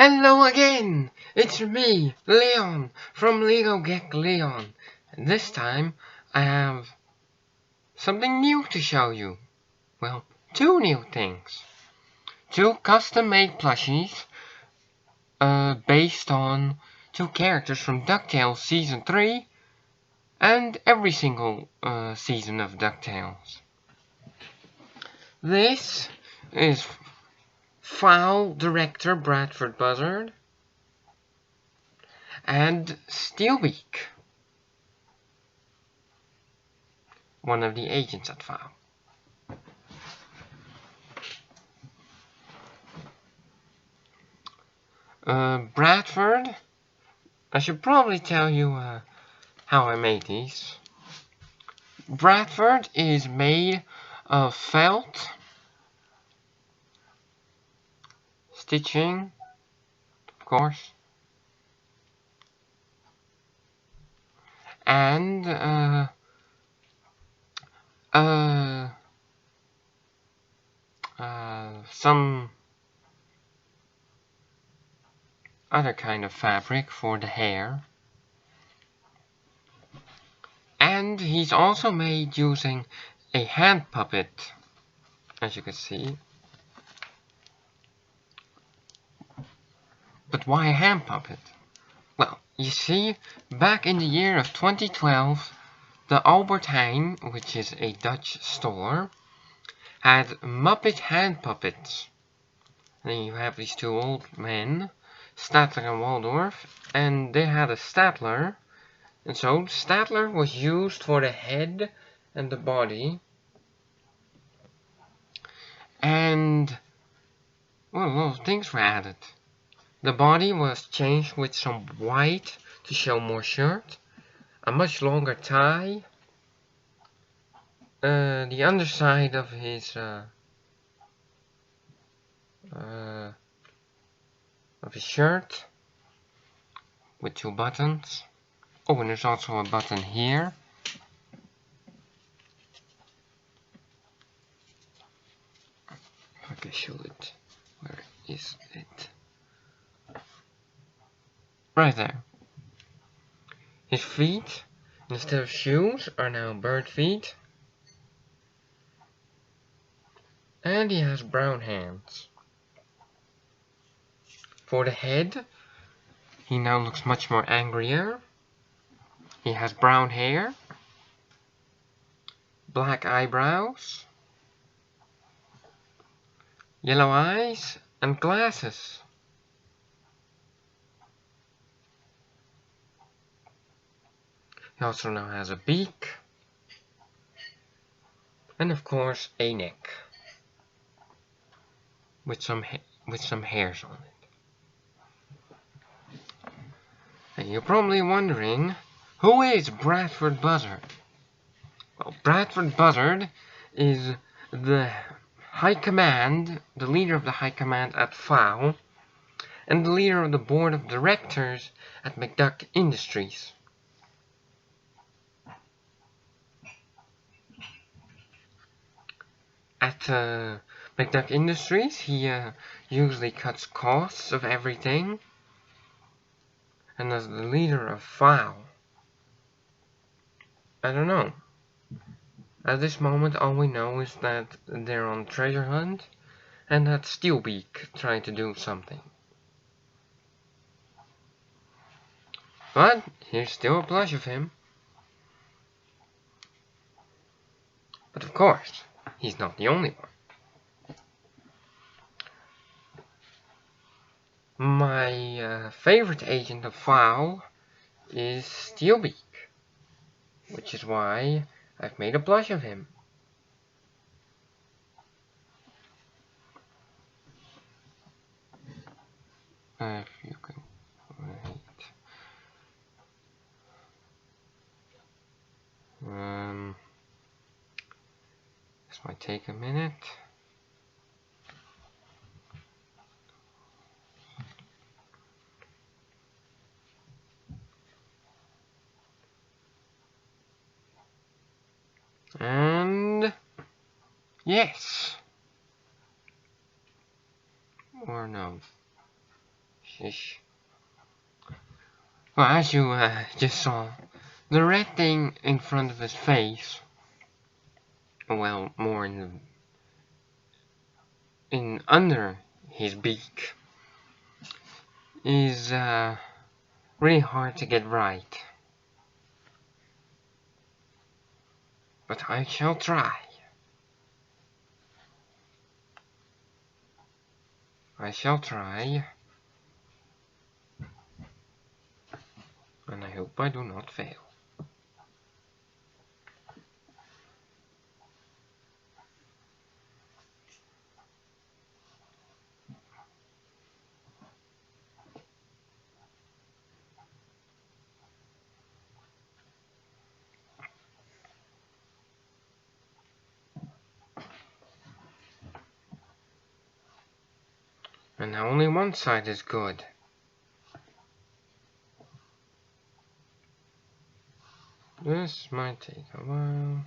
Hello again! It's me, Leon, from Lego Gek Leon. And this time I have something new to show you. Well, two new things. Two custom-made plushies based on two characters from Ducktales Season 3 and every single season of Ducktales. This is File Director Bradford Buzzard and Steelbeak, one of the agents at File. Bradford, I should probably tell you how I made these. Bradford is made of felt, stitching, of course, and some other kind of fabric for the hair. And he's also made using a hand puppet, as you can see. But why a hand puppet? Well, you see, back in the year of 2012, the Albert Heijn, which is a Dutch store, had Muppet hand puppets. And then you have these two old men, Statler and Waldorf, and they had a Statler. And so Statler was used for the head and the body. And, well, a lot of things were added. The body was changed with some white to show more shirt, a much longer tie, the underside of his shirt with two buttons. Oh, and there's also a button here. If I can show it. Where is it? Right there. His feet, instead of shoes, are now bird feet. And he has brown hands. For the head, he now looks much more angrier. He has brown hair, black eyebrows, yellow eyes, and glasses. He also now has a beak, and of course a neck with some hairs on it. And you're probably wondering, who is Bradford Buzzard? Well, Bradford Buzzard is the High Command, the leader of the High Command at FAO, and the leader of the Board of Directors at McDuck Industries. At McDuck Industries, he usually cuts costs of everything. And as the leader of FAO, I don't know. At this moment, all we know is that they're on treasure hunt, and that Steelbeak trying to do something. But here's still a plush of him. But of course, he's not the only one. My favorite agent of FAO is Steelbeak, which is why I've made a plush of him. If you can wait. This might take a minute. And yes, or no, plushes. Well, as you just saw, the red thing in front of his face, well, more in under his beak, is really hard to get right. But I shall try. I shall try. And I hope I do not fail. And now only one side is good. This might take a while.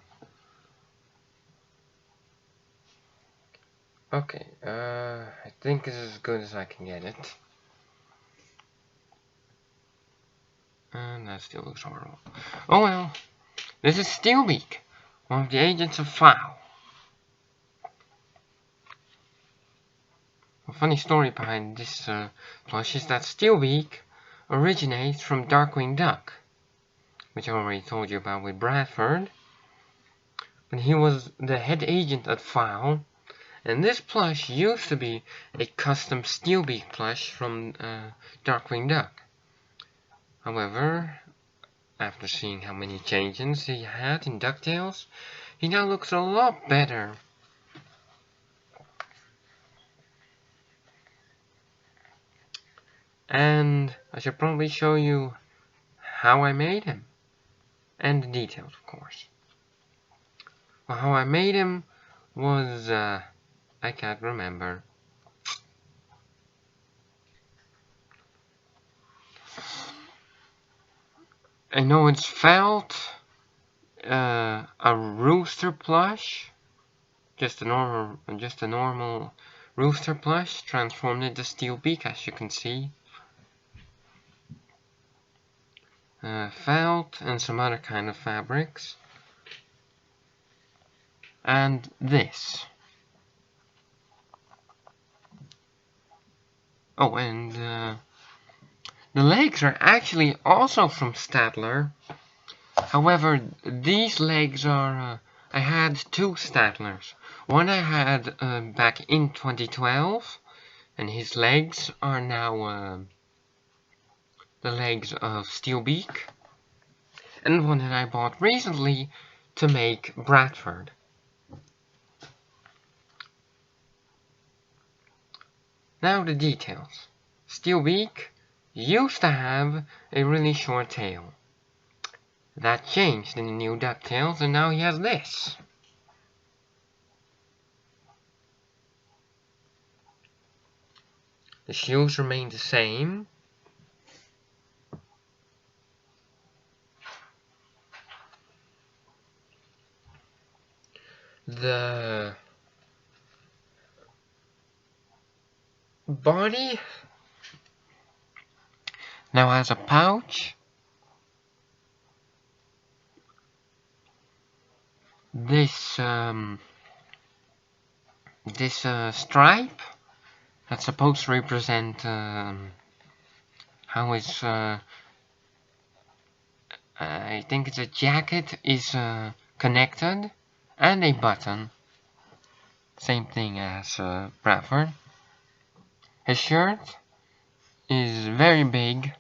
Okay, I think it's as good as I can get it. And that still looks horrible. Oh well, this is Steelbeak, one of the agents of Foul. A funny story behind this plush is that Steelbeak originates from Darkwing Duck, which I already told you about with Bradford. But he was the head agent at Foul, and this plush used to be a custom Steelbeak plush from Darkwing Duck. However, after seeing how many changes he had in Ducktales, he now looks a lot better. And I should probably show you how I made him. And the details, of course. Well, how I made him was, I can't remember. I know it's felt, a rooster plush, just a normal rooster plush transformed into Steelbeak, as you can see. Felt and some other kind of fabrics, and this. Oh, and the legs are actually also from Statler. However, these legs are, I had two Statlers. One I had back in 2012, and his legs are now the legs of Steelbeak. And one that I bought recently to make Bradford. Now the details. Steelbeak used to have a really short tail. That changed in the new Ducktales, and now he has this. The shoes remain the same. The body now has a pouch. This stripe that's supposed to represent how it's I think it's a jacket is connected, and a button. Same thing as Bradford. His shirt is very big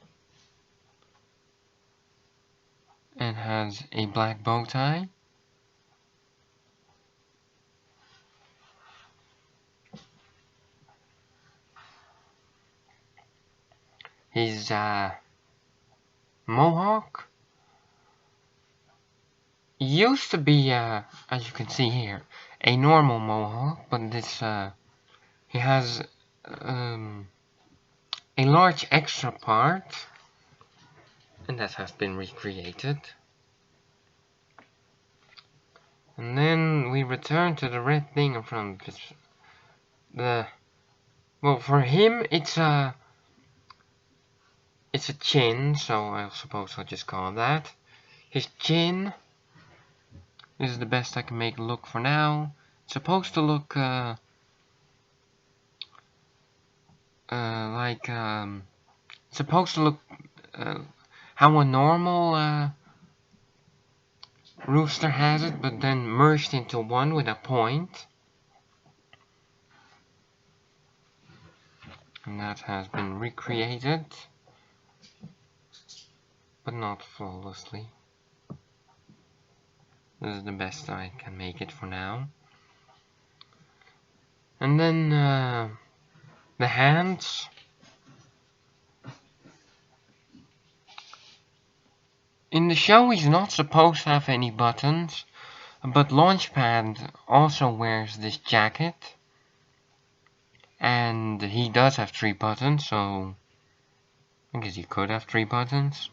and has a black bow tie. His mohawk used to be, as you can see here, a normal mohawk, but this he has a large extra part, and that has been recreated. And then we return to the red thing in front of this. Well, for him, it's it's a chin, so I suppose I'll just call it that. His chin. This is the best I can make it look for now. It's supposed to look it's supposed to look how a normal rooster has it, but then merged into one with a point. And that has been recreated, but not flawlessly. This is the best I can make it for now. And then the hands. In the show he's not supposed to have any buttons, but Launchpad also wears this jacket. And he does have 3 buttons, so I guess he could have 3 buttons.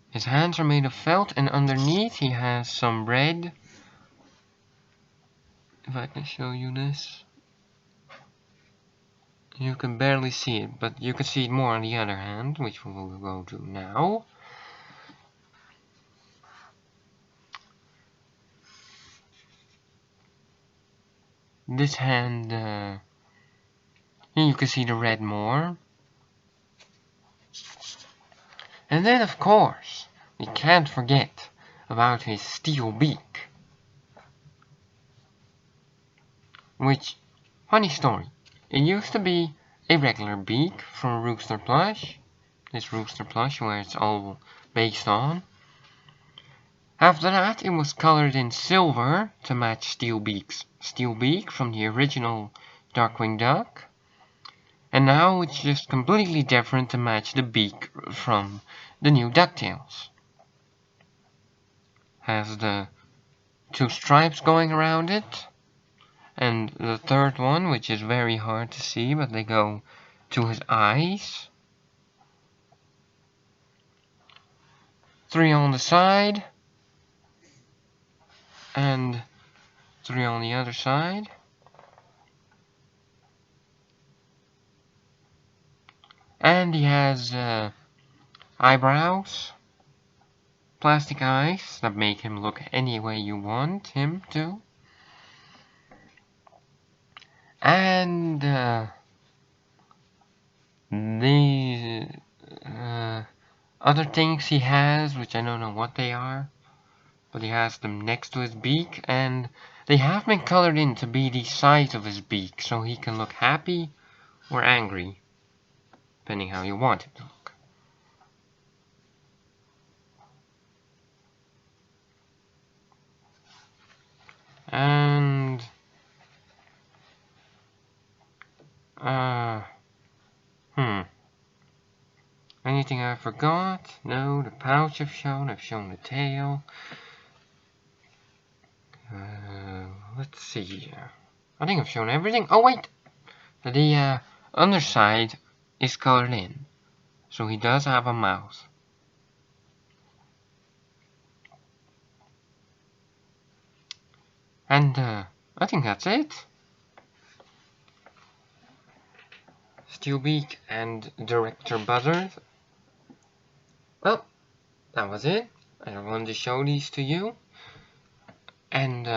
His hands are made of felt, and underneath he has some red. If I can show you this. You can barely see it, but you can see it more on the other hand, which we will go to now. This hand, here you can see the red more. And then, of course, we can't forget about his Steelbeak. Which, funny story, it used to be a regular beak from Rooster Plush. This Rooster Plush where it's all based on. After that, it was colored in silver to match Steelbeak's Steelbeak from the original Darkwing Duck. And now it's just completely different to match the beak from the new Ducktales. Has the 2 stripes going around it. And the third one, which is very hard to see, but they go to his eyes. 3 on the side. And 3 on the other side. And he has eyebrows, plastic eyes that make him look any way you want him to. And these other things he has, which I don't know what they are, but he has them next to his beak, and they have been colored in to be the size of his beak, so he can look happy or angry, depending how you want him to look. And anything I forgot? No, the pouch I've shown the tail. Let's see. I think I've shown everything. Oh wait! The underside is colored in. So he does have a mouth. And I think that's it. Steelbeak and Director Buzzard. Well, that was it. I wanted to show these to you. And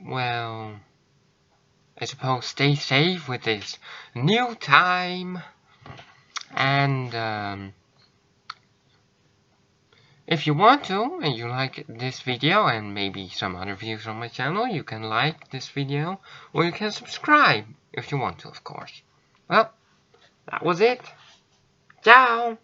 well, I suppose stay safe with this new time. And if you want to, and you like this video and maybe some other videos on my channel, you can like this video, or you can subscribe if you want to, of course. Well, that was it. Ciao!